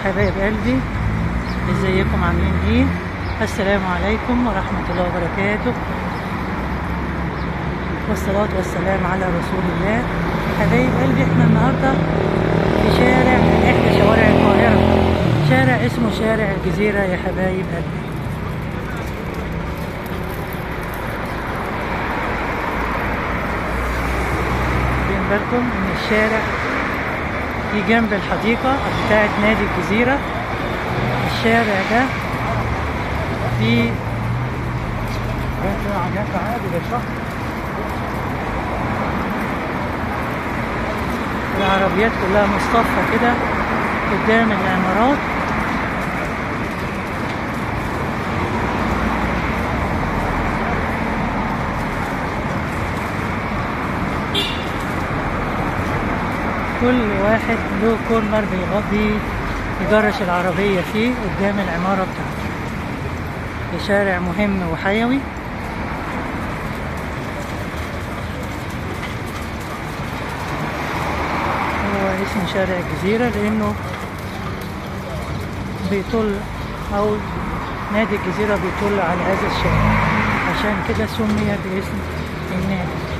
حبايب قلبي، ازيكم عاملين ايه؟ السلام عليكم ورحمة الله وبركاته، والصلاة والسلام على رسول الله. حبايب قلبي، احنا النهاردة في شارع من احدى شوارع القاهرة، شارع اسمه شارع الجزيرة يا حبايب قلبي. واخدين بالكم ان الشارع في جنب الحديقة بتاعت نادي الجزيرة. الشارع ده فيه العربيات كلها مصطفى كده قدام العمارات. كل واحد له كورنر بيجرش العربية فيه قدام العمارة بتاعته. في شارع مهم وحيوي. هو اسمه شارع الجزيرة لأنه بيطل، أو نادي الجزيرة بيطل على هذا الشارع، عشان كده سمي باسم النادي.